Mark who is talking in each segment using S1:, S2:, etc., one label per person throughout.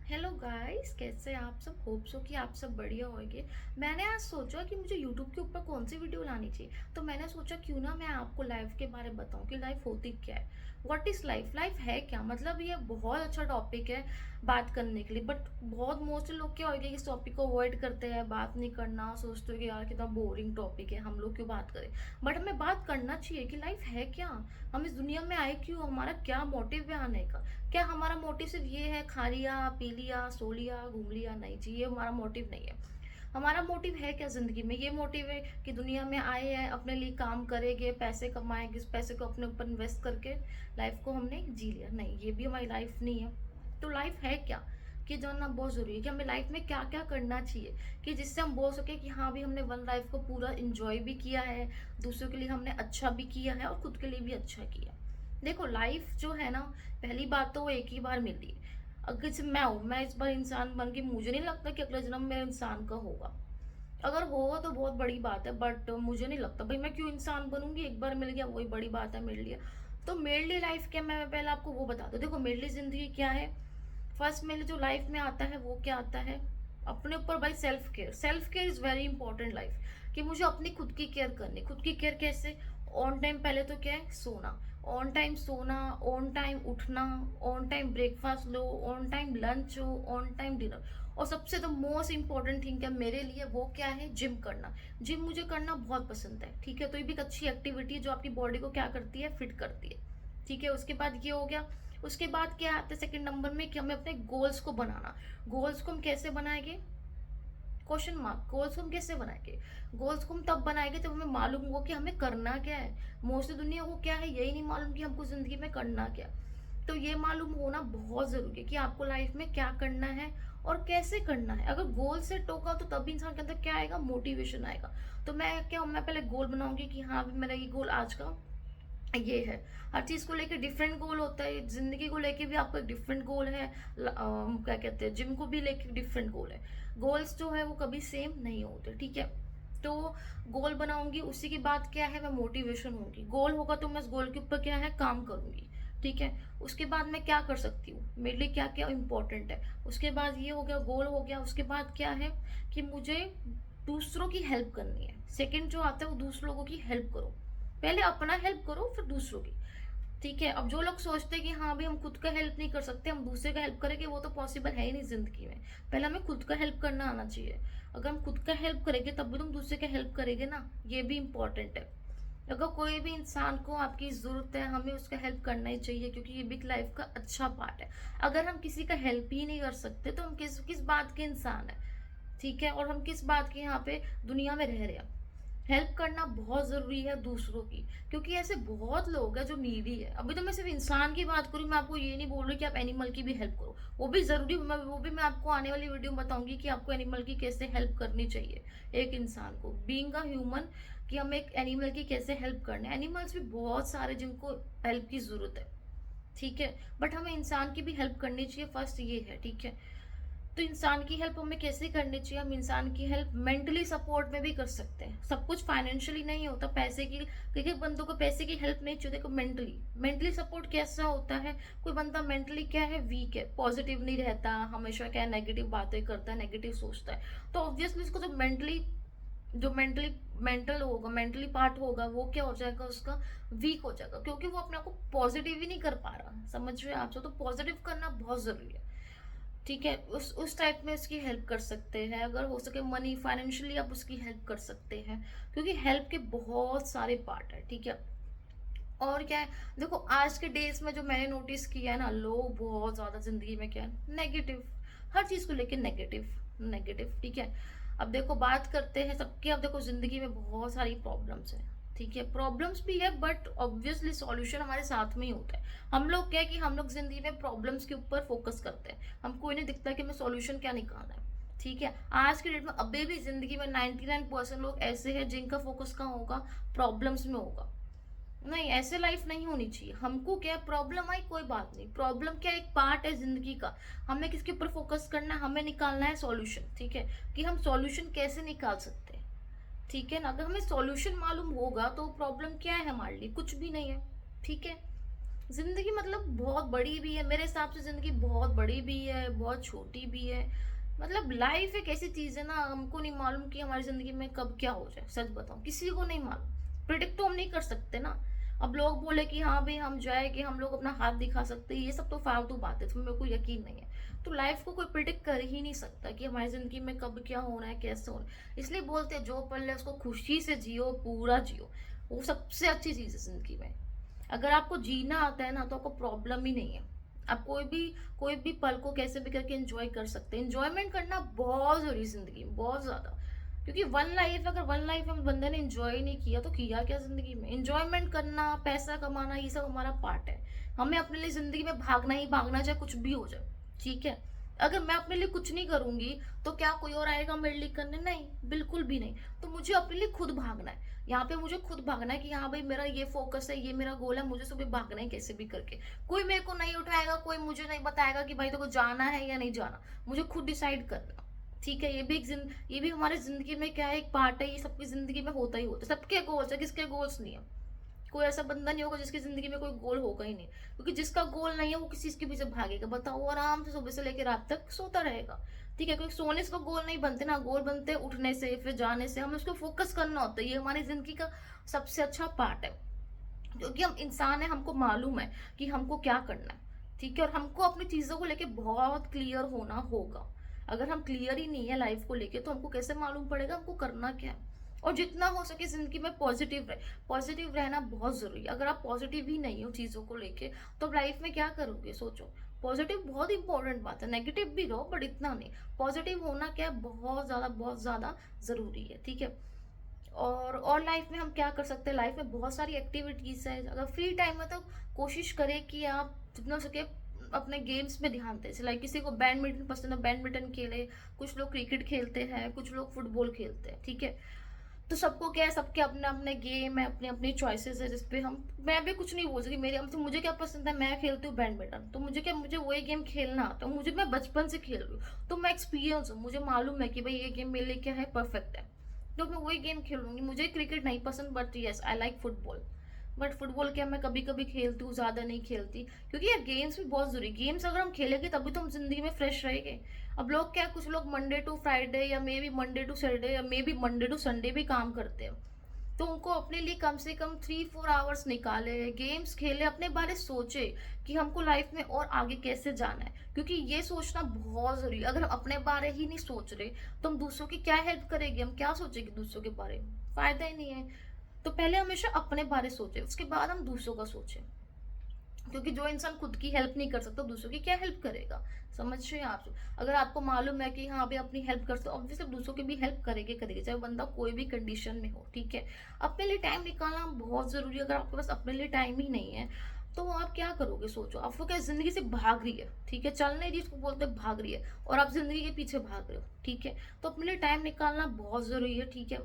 S1: Hello guys, कैसे हैं आप सब। होप सो कि आप सब बढ़िया होंगे। मैंने आज सोचा कि मुझे यूट्यूब के ऊपर कौन सी वीडियो लानी चाहिए, तो मैंने सोचा क्यों ना मैं आपको लाइफ के बारे में बताऊं कि लाइफ होती क्या है। व्हाट इज़ लाइफ, लाइफ है क्या। मतलब ये बहुत अच्छा टॉपिक है बात करने के लिए, बट बहुत मोस्टली लोग क्या हो गया, इस टॉपिक को अवॉइड करते हैं, बात नहीं करना, सोचते हो कि यार कितना बोरिंग टॉपिक है, हम लोग क्यों बात करें। बट हमें बात करना चाहिए कि लाइफ है क्या, हम इस दुनिया में आए क्यों, हमारा क्या मोटिव है आने का। क्या हमारा मोटिव सिर्फ ये है खा लिया पी लिया सो लिया घूम लिया, नहीं जी, ये हमारा मोटिव नहीं है। हमारा मोटिव है क्या जिंदगी में। ये मोटिव है कि दुनिया में आए हैं, अपने लिए काम करेंगे, पैसे कमाएंगे, इस पैसे को अपने ऊपर इन्वेस्ट करके लाइफ को हमने जी लिया, नहीं ये भी हमारी लाइफ नहीं है। तो लाइफ है क्या, कि जानना बहुत ज़रूरी है कि हमें लाइफ में क्या क्या करना चाहिए, कि जिससे हम बोल सके कि हाँ भी हमने वन लाइफ को पूरा इंजॉय भी किया है, दूसरों के लिए हमने अच्छा भी किया है और खुद के लिए भी अच्छा किया। देखो लाइफ जो है ना, पहली बात तो वो एक ही बार मिलती है। अगर से मैं हूँ, मैं इस बार इंसान बन के, मुझे नहीं लगता कि अगला जन्म मेरे इंसान का होगा। अगर होगा तो बहुत बड़ी बात है, बट मुझे नहीं लगता भाई, मैं क्यों इंसान बनूंगी, एक बार मिल गया वही बड़ी बात है मेरे लिए। तो मेरे लिए लाइफ क्या, मैं पहले आपको वो बता दूँ। देखो मेरे लिए जिंदगी क्या है, फर्स्ट मेरे जो लाइफ में आता है वो क्या आता है, अपने ऊपर भाई self care. Self care is very important life, कि मुझे अपनी खुद की केयर करनी। खुद की केयर कैसे, ऑन टाइम पहले तो क्या है, सोना। ऑन टाइम सोना, ऑन टाइम उठना, on time breakfast low, on time lunch हो, ऑन टाइम डिनर। और सबसे द मोस्ट इंपॉर्टेंट थिंग क्या मेरे लिए, वो क्या है, जिम करना। जिम मुझे करना बहुत पसंद है, ठीक है। तो ये भी एक अच्छी एक्टिविटी है जो आपकी बॉडी को क्या करती है, फिट करती है, ठीक है। उसके बाद ये हो गया। उसके बाद क्या आता है सेकंड नंबर में, कि हमें अपने गोल्स को बनाना। गोल्स को हम कैसे बनाएंगे, क्वेश्चन मार्क। गोल्स को हम कैसे बनाएंगे, गोल्स को हम तब बनाएंगे जब हमें मालूम हो कि हमें करना क्या है। मोस्टली दुनिया को क्या है, यही नहीं मालूम कि हमको जिंदगी में करना क्या। तो ये मालूम होना बहुत जरूरी है कि आपको लाइफ में क्या करना है और कैसे करना है। अगर गोल सेट होगा तो तभी इंसान के अंदर क्या आएगा, मोटिवेशन आएगा। तो मैं पहले गोल बनाऊंगी कि हाँ मेरा ये गोल आज का ये है। हर चीज को लेके डिफरेंट गोल होता है, जिंदगी को लेके भी आपका एक डिफरेंट गोल है। क्या कहते हैं, जिम को भी लेके डिफरेंट गोल है। गोल्स जो है वो कभी सेम नहीं होते, ठीक है। तो गोल बनाऊंगी, उसी की बात क्या है, मैं मोटिवेशन होंगी। गोल होगा तो मैं उस गोल के ऊपर क्या है, काम करूंगी, ठीक है। उसके बाद मैं क्या कर सकती हूँ, मेरे लिए क्या क्या इंपॉर्टेंट है। उसके बाद ये हो गया, गोल हो गया। उसके बाद क्या है कि मुझे दूसरों की हेल्प करनी है। सेकंड जो आता है वो दूसरों लोगों की हेल्प करो। पहले अपना हेल्प करो फिर दूसरों की, ठीक है। अब जो लोग सोचते हैं कि हाँ भाई हम खुद का हेल्प नहीं कर सकते, हम दूसरे का हेल्प करेंगे, वो तो पॉसिबल है ही नहीं जिंदगी में। पहले हमें खुद का हेल्प करना आना चाहिए। अगर हम खुद का हेल्प करेंगे तब भी तुम दूसरे का हेल्प करेंगे ना, ये भी इंपॉर्टेंट है। अगर कोई भी इंसान को आपकी जरूरत है, हमें उसका हेल्प करना ही चाहिए, क्योंकि ये भी लाइफ का अच्छा पार्ट है। अगर हम किसी का हेल्प ही नहीं कर सकते तो हम किस किस बात के इंसान है, ठीक है। और हम किस बात के यहाँ पे दुनिया में रह रहे हैं। हेल्प करना बहुत जरूरी है दूसरों की, क्योंकि ऐसे बहुत लोग हैं जो नीडी है। अभी तो मैं सिर्फ इंसान की बात करूँ, मैं आपको ये नहीं बोल रही कि आप एनिमल की भी हेल्प करो, वो भी जरूरी। वो भी मैं आपको आने वाली वीडियो में बताऊंगी कि आपको एनिमल की कैसे हेल्प करनी चाहिए, एक इंसान को बीइंग अ ह्यूमन, कि हमें एक एनिमल की कैसे हेल्प करना है। एनिमल्स भी बहुत सारे जिनको हेल्प की जरूरत है, ठीक है। बट हमें इंसान की भी हेल्प करनी चाहिए, फर्स्ट ये है, ठीक है। तो इंसान की हेल्प हमें कैसे करनी चाहिए, हम इंसान की हेल्प मेंटली सपोर्ट में भी कर सकते हैं। सब कुछ फाइनेंशियली नहीं होता, पैसे की, क्योंकि बंदों को पैसे की हेल्प नहीं चाहिए। देखो मेंटली, मेंटली सपोर्ट कैसा होता है, कोई बंदा मेंटली क्या है, वीक है, पॉजिटिव नहीं रहता, हमेशा क्या है, नेगेटिव बातें करता है, नेगेटिव सोचता है, तो ऑब्वियसली उसको जो मेंटली मेंटल होगा, मेंटली पार्ट होगा, वो क्या हो जाएगा, उसका वीक हो जाएगा, क्योंकि वो अपने आप को पॉजिटिव ही नहीं कर पा रहा। समझ रहे हैं आप। तो पॉजिटिव करना बहुत जरूरी है, ठीक है। उस टाइप में उसकी हेल्प कर सकते हैं, अगर हो सके मनी फाइनेंशियली आप उसकी हेल्प कर सकते हैं, क्योंकि हेल्प के बहुत सारे पार्ट है, ठीक है। और क्या है, देखो आज के डेज में जो मैंने नोटिस किया है ना, लोग बहुत ज्यादा जिंदगी में क्या है, नेगेटिव, हर चीज को लेके नेगेटिव नेगेटिव, ठीक है। अब देखो बात करते हैं सबके, अब देखो जिंदगी में बहुत सारी प्रॉब्लम्स है, ठीक है। प्रॉब्लम्स भी है बट ऑब्वियसली सॉल्यूशन हमारे साथ में ही होता है। हम लोग क्या है कि हम लोग जिंदगी में प्रॉब्लम्स के ऊपर फोकस करते हैं, हमको नहीं दिखता कि हमें सॉल्यूशन क्या निकालना है, ठीक है। आज के डेट में अभी भी जिंदगी में 99% लोग ऐसे हैं जिनका फोकस कहाँ होगा, प्रॉब्लम्स में होगा। नहीं, ऐसे लाइफ नहीं होनी चाहिए। हमको क्या है, प्रॉब्लम आई कोई बात नहीं, प्रॉब्लम क्या एक पार्ट है जिंदगी का। हमें किसके ऊपर फोकस करना है, हमें निकालना है सॉल्यूशन, ठीक है। कि हम सॉल्यूशन कैसे निकाल सकते हैं, ठीक है ना। अगर हमें सॉल्यूशन मालूम होगा तो प्रॉब्लम क्या है हमारे लिए, कुछ भी नहीं है, ठीक है। ज़िंदगी मतलब बहुत बड़ी भी है, मेरे हिसाब से ज़िंदगी बहुत बड़ी भी है, बहुत छोटी भी है। मतलब लाइफ एक ऐसी चीज़ है ना, हमको नहीं मालूम कि हमारी ज़िंदगी में कब क्या हो जाए। सच बताऊँ, किसी को नहीं मालूम, प्रिडिक्ट तो हम नहीं कर सकते ना। अब लोग बोले कि हाँ भाई हम जाए कि हम लोग अपना हाथ दिखा सकते हैं, ये सब तो फालतू बात है, इसमें मेरे को यकीन नहीं है। तो लाइफ को कोई प्रिडिक्ट कर ही नहीं सकता कि हमारी ज़िंदगी में कब क्या होना है, कैसे होना है। इसलिए बोलते हैं जो पल है उसको खुशी से जियो, पूरा जियो। वो सबसे अच्छी चीज़ है ज़िंदगी में। अगर आपको जीना आता है ना तो आपको प्रॉब्लम ही नहीं है। आप कोई भी पल को कैसे भी करके एंजॉय कर सकते हैं। एंजॉयमेंट करना बहुत जरूरी है जिंदगी में, बहुत ज्यादा। क्योंकि वन लाइफ, अगर वन लाइफ में बंदे ने एंजॉय नहीं किया तो किया क्या जिंदगी में। एंजॉयमेंट करना, पैसा कमाना, ये सब हमारा पार्ट है। हमें अपने लिए जिंदगी में भागना ही भागना, चाहे कुछ भी हो जाए। ठीक है। अगर मैं अपने लिए कुछ नहीं करूंगी तो क्या कोई और आएगा मेरे लिए करने? नहीं, बिल्कुल भी नहीं। तो मुझे अपने लिए खुद भागना है। यहाँ पे मुझे खुद भागना है कि हाँ भाई मेरा ये फोकस है, ये मेरा गोल है, मुझे सुबह भागना है कैसे भी करके। कोई मेरे को नहीं उठाएगा, कोई मुझे नहीं बताएगा कि भाई तेको जाना है या नहीं जाना। मुझे खुद डिसाइड करना। ठीक है। ये भी हमारे जिंदगी में क्या है, एक पार्ट है। ये सबकी जिंदगी में होता ही होता है। सबके गोल्स है, किसके गोल्स नहीं है? कोई ऐसा बंदा नहीं होगा जिसकी जिंदगी में कोई गोल होगा ही नहीं। क्योंकि जिसका गोल नहीं है वो किसी के पीछे भागेगा? बताओ, वो आराम से सुबह से लेकर रात तक सोता रहेगा। ठीक है। क्योंकि सोने से तो गोल नहीं बनते ना, गोल बनते हैं उठने से, फिर जाने से। हमें उसको फोकस करना होता है। ये हमारी जिंदगी का सबसे अच्छा पार्ट है। क्योंकि हम इंसान है, हमको मालूम है कि हमको क्या करना है। ठीक है। और हमको अपनी चीजों को लेके बहुत क्लियर होना होगा। अगर हम क्लियर ही नहीं है लाइफ को लेके तो हमको कैसे मालूम पड़ेगा हमको करना क्या है। और जितना हो सके जिंदगी में पॉजिटिव रहे। पॉजिटिव रहना बहुत जरूरी है। अगर आप पॉजिटिव ही नहीं हो चीजों को लेके तो आप लाइफ में क्या करोगे? सोचो। पॉजिटिव बहुत इंपॉर्टेंट बात है। नेगेटिव भी रहो बट इतना नहीं। पॉजिटिव होना क्या है, बहुत ज्यादा जरूरी है। ठीक है। और लाइफ में हम क्या कर सकते हैं? लाइफ में बहुत सारी एक्टिविटीज है। अगर फ्री टाइम है तो कोशिश करें कि आप जितना हो सके अपने गेम्स में ध्यान दें। लाइक किसी को बैडमिंटन पसंद है, बैडमिंटन खेले। कुछ लोग क्रिकेट खेलते हैं, कुछ लोग फुटबॉल खेलते हैं। ठीक है। तो सबको क्या है, सबके अपने अपने गेम है, अपनी अपनी चॉइसेस है जिसपे हम, मैं भी कुछ नहीं बोल सकती। मेरे तो मुझे क्या पसंद है, मैं खेलती हूँ बैडमिंटन। तो मुझे क्या, मुझे वही गेम खेलना आता है। मुझे, मैं बचपन से खेल रही हूँ तो मैं एक्सपीरियंस हूँ। मुझे मालूम है कि भाई ये गेम मेरे लिए क्या है, परफेक्ट है। तो मैं वही गेम खेलूंगी। मुझे क्रिकेट नहीं पसंद but yes I like football. But football क्या, मैं कभी कभी खेलती हूँ, ज्यादा नहीं खेलती। क्योंकि यार गेम्स भी बहुत जरूरी। गेम्स अगर हम खेलेंगे तभी तो हम जिंदगी में फ्रेश रहेंगे। अब लोग क्या, कुछ लोग मंडे टू फ्राइडे या may be Monday to Saturday या may be Monday to Sunday भी काम करते हैं। तो उनको अपने लिए कम से कम 3-4 आवर्स निकाले, गेम्स खेले, अपने बारे सोचे कि हमको लाइफ में और आगे कैसे जाना है। क्योंकि ये सोचना बहुत जरूरी है। अगर हम अपने बारे ही नहीं सोच रहे तो हम दूसरों की क्या हेल्प करेंगे? हम क्या सोचेंगे दूसरों के बारे में? फायदा ही नहीं है। तो पहले हमेशा अपने बारे सोचे, उसके बाद हम दूसरों का सोचे। क्योंकि जो इंसान खुद की हेल्प नहीं कर सकता दूसरों की क्या हेल्प करेगा? समझ रहे हैं आप? अगर आपको मालूम है कि हाँ अभी अपनी हेल्प कर सकते, ऑब्वियसली दूसरों की भी हेल्प करेंगे करेंगे, चाहे बंदा कोई भी कंडीशन में हो। ठीक है। अपने लिए टाइम निकालना बहुत जरूरी है। अगर आपके पास अपने लिए टाइम ही नहीं है तो आप क्या करोगे? सोचो। आपको क्या जिंदगी से भाग रही है? ठीक है। चल नहीं रही, इसको बोलते हैं भाग रही है। और आप जिंदगी के पीछे भाग रहे हो। ठीक है। तो अपने लिए टाइम निकालना बहुत जरूरी है। ठीक है।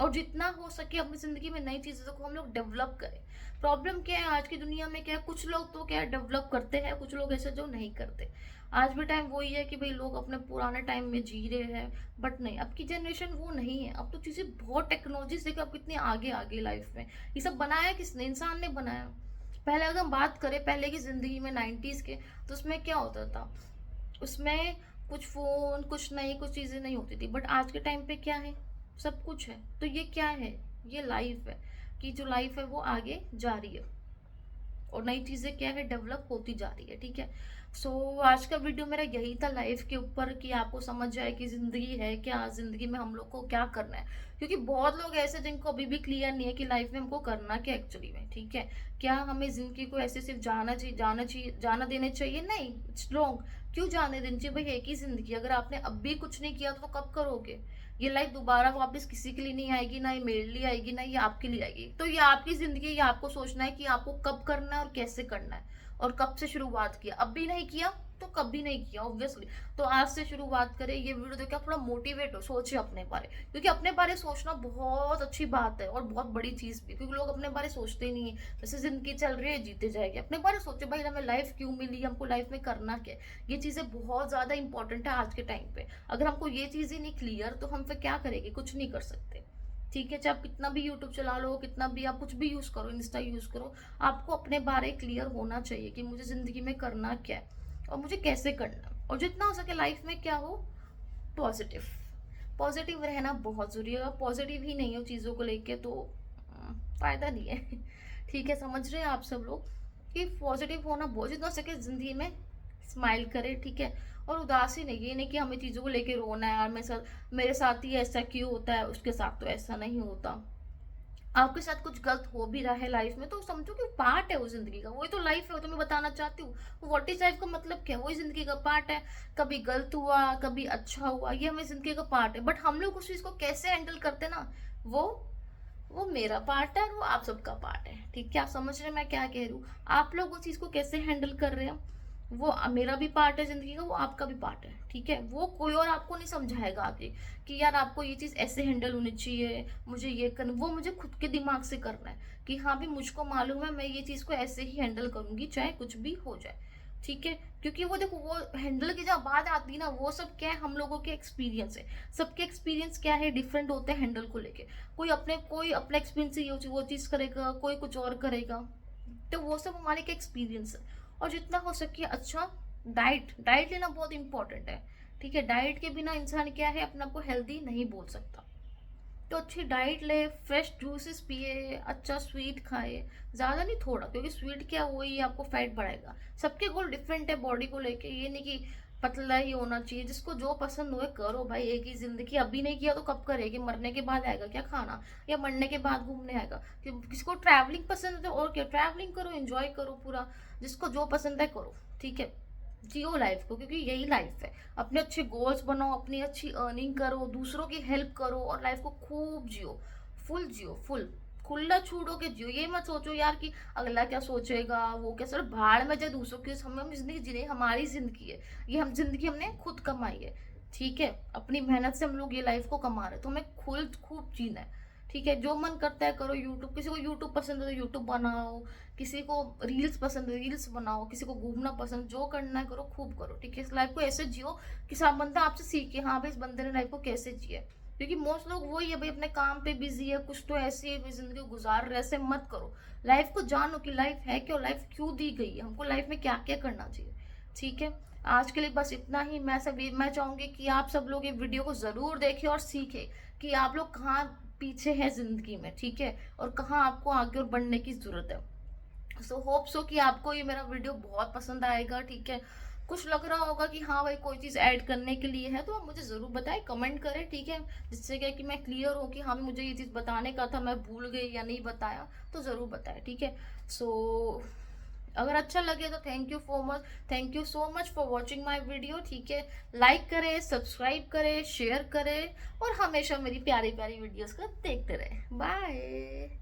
S1: और जितना हो सके अपनी जिंदगी में नई चीजों को हम लोग डेवलप करें। प्रॉब्लम क्या है आज की दुनिया में, क्या है, कुछ लोग तो क्या डेवलप करते हैं, कुछ लोग ऐसे जो नहीं करते। आज भी टाइम वही है कि भाई लोग अपने पुराने टाइम में जी रहे हैं। बट नहीं, अब की जनरेशन वो नहीं है। अब तो चीजें बहुत, टेक्नोलॉजी से अब कितनी आगे आगे लाइफ में। ये सब बनाया किसने? इंसान ने बनाया। पहले अगर हम बात करें पहले की जिंदगी में 90s के, तो उसमें क्या होता था? उसमें कुछ फोन, कुछ नहीं, कुछ चीजें नहीं होती थी। बट आज के टाइम पे क्या है? सब कुछ है। तो ये क्या है? ये लाइफ है। कि जो लाइफ है वो आगे जा रही है और नई चीजें क्या है, डेवलप होती जा रही है। ठीक है। आज का वीडियो मेरा यही था लाइफ के ऊपर, कि आपको समझ जाए कि जिंदगी है क्या, जिंदगी में हम लोग को क्या करना है। क्योंकि बहुत लोग ऐसे जिनको अभी भी क्लियर नहीं है कि लाइफ में हमको करना क्या एक्चुअली में। ठीक है। क्या हमें जिंदगी को ऐसे सिर्फ जाना देने चाहिए? नहीं, इट्स रॉन्ग। क्यों जाने देनी चाहिए भाई? एक ही जिंदगी, अगर आपने अब भी कुछ नहीं किया तो कब करोगे? ये लाइफ दोबारा वापस किसी के लिए नहीं आएगी, ना ये मेरे लिए आएगी, ना ये आपके लिए आएगी। तो ये आपकी जिंदगी है, ये आपको सोचना है कि आपको कब करना है और कैसे करना है और कब से शुरुआत किया। अब भी नहीं किया तो कभी नहीं किया ऑब्वियसली। तो आज से शुरुआत करें। ये वीडियो देखकर आप थोड़ा मोटिवेट हो, सोचिए अपने बारे। क्योंकि अपने बारे सोचना बहुत अच्छी बात है और बहुत बड़ी चीज भी। क्योंकि लोग अपने बारे सोचते ही नहीं है। जैसे जिंदगी चल रही है, जीते जाएंगे। अपने बारे सोचे भाई, हमें लाइफ क्यों मिली, हमको लाइफ में करना क्या है। ये चीजें बहुत ज्यादा इंपॉर्टेंट है आज के टाइम पे। अगर हमको ये चीज ही नहीं क्लियर तो हम फिर क्या करेंगे? कुछ नहीं कर सकते। ठीक है, चाहे आप कितना भी यूट्यूब चला लो, कितना भी आप कुछ भी यूज़ करो, इंस्टा यूज़ करो, आपको अपने बारे क्लियर होना चाहिए कि मुझे ज़िंदगी में करना क्या है और मुझे कैसे करना है। और जितना हो सके लाइफ में क्या हो, पॉजिटिव। पॉजिटिव रहना बहुत ज़रूरी है। अगर पॉजिटिव ही नहीं हो चीज़ों को लेके तो फ़ायदा नहीं है। ठीक है, समझ रहे हैं आप सब लोग कि पॉजिटिव होना बहुत, जितना हो सके ज़िंदगी में स्माइल करें, ठीक है। और उदासी नहीं, ये नहीं कि हमें चीज़ों को लेके रोना है, यार मेरे साथ ही ऐसा क्यों होता है, उसके साथ तो ऐसा नहीं होता। आपके साथ कुछ गलत हो भी रहा है लाइफ में तो समझो कि पार्ट है वो जिंदगी का, वही तो लाइफ है, वो तो मैं बताना चाहती हूँ। व्हाट इज लाइफ का मतलब क्या है, वही जिंदगी का पार्ट है। कभी गलत हुआ, कभी अच्छा हुआ, ये हमें जिंदगी का पार्ट है। बट हम लोग उस चीज को कैसे हैंडल करते हैं ना, वो वो मेरा पार्ट है और वो आप सबका पार्ट है। ठीक है, आप समझ रहे हैं मैं क्या कह रही हूँ। आप लोग उस चीज को कैसे हैंडल कर रहे हैं, वो मेरा भी पार्ट है जिंदगी का, वो आपका भी पार्ट है। ठीक है, वो कोई और आपको नहीं समझाएगा आगे कि यार आपको ये चीज ऐसे हैंडल होनी चाहिए, मुझे ये करना, वो मुझे खुद के दिमाग से करना है कि हाँ भी मुझको मालूम है मैं ये चीज को ऐसे ही हैंडल करूंगी चाहे कुछ भी हो जाए। ठीक है, क्योंकि वो देखो वो हैंडल की जब बात आती है ना, वो सब क्या है, हम लोगों के एक्सपीरियंस है। सबके एक्सपीरियंस क्या है, डिफरेंट होते हैं हैंडल को लेके। कोई अपने एक्सपीरियंस से वो चीज करेगा, कोई कुछ और करेगा। तो वो सब हमारे के एक्सपीरियंस है। और जितना हो सके अच्छा डाइट डाइट लेना बहुत इंपॉर्टेंट है। ठीक है, डाइट के बिना इंसान क्या है, अपने आप को हेल्दी नहीं बोल सकता। तो अच्छी डाइट ले, फ्रेश जूसेस पिए, अच्छा स्वीट खाए, ज़्यादा नहीं थोड़ा, क्योंकि स्वीट क्या वही आपको फैट बढ़ाएगा। सबके गोल डिफरेंट है बॉडी को लेके, ये नहीं कि पतला ही होना चाहिए। जिसको जो पसंद हो करो भाई, एक ही जिंदगी, अभी नहीं किया तो कब करेगी, मरने के बाद आएगा क्या खाना, या मरने के बाद घूमने आएगा। किसी को ट्रैवलिंग पसंद है तो और क्या, ट्रैवलिंग करो, एंजॉय करो पूरा, जिसको जो पसंद है करो। ठीक है, जियो लाइफ को, क्योंकि यही लाइफ है। अपने अच्छे गोल्स बनाओ, अपनी अच्छी अर्निंग करो, दूसरों की हेल्प करो और लाइफ को खूब जियो। फुल जियो, फुल खुला छूटो के जियो। ये मत सोचो यार कि अगला क्या सोचेगा, वो क्या, सर भाड़ में जाए दूसरों की, हम जिंदगी जीने, हमारी जिंदगी है ये, हम जिंदगी हमने खुद कमाई है। ठीक है, अपनी मेहनत से हम लोग ये लाइफ को कमा रहे हैं, तो हमें खुद खूब जीना है। ठीक है, जो मन करता है करो। यूट्यूब, किसी को यूट्यूब पसंद है तो यूट्यूब बनाओ, किसी को रील्स पसंद है रील्स बनाओ, किसी को घूमना पसंद, जो करना है करो, खूब करो। ठीक है, इस लाइफ को ऐसे जियो कि सब बंदा आपसे सीखे, हाँ भाई इस बंदे ने लाइफ को कैसे जिया। क्योंकि मोस्ट लोग वही है भाई, अपने काम पे बिजी है, कुछ तो ऐसी है जिंदगी गुजार रहे, ऐसे मत करो। लाइफ को जानो कि लाइफ है क्या, लाइफ क्यों दी गई है, हमको लाइफ में क्या क्या करना चाहिए। ठीक है, आज के लिए बस इतना ही। मैं चाहूंगी कि आप सब लोग ये वीडियो को जरूर देखें और सीखें कि आप लोग कहाँ पीछे है जिंदगी में। ठीक है, और कहाँ आपको आगे और बढ़ने की जरूरत है। सो होप सो कि आपको ये मेरा वीडियो बहुत पसंद आएगा। ठीक है, कुछ लग रहा होगा कि हाँ भाई कोई चीज़ ऐड करने के लिए है तो आप मुझे ज़रूर बताएं, कमेंट करें। ठीक है, जिससे क्या कि मैं क्लियर हूँ कि हाँ मुझे ये चीज़ बताने का था, मैं भूल गई या नहीं बताया, तो ज़रूर बताएं। ठीक है, सो अगर अच्छा लगे तो thank you so much for watching my video. ठीक है, लाइक करें, सब्सक्राइब करें, शेयर करें और हमेशा मेरी प्यारी प्यारी वीडियोस को देखते रहें। बाय।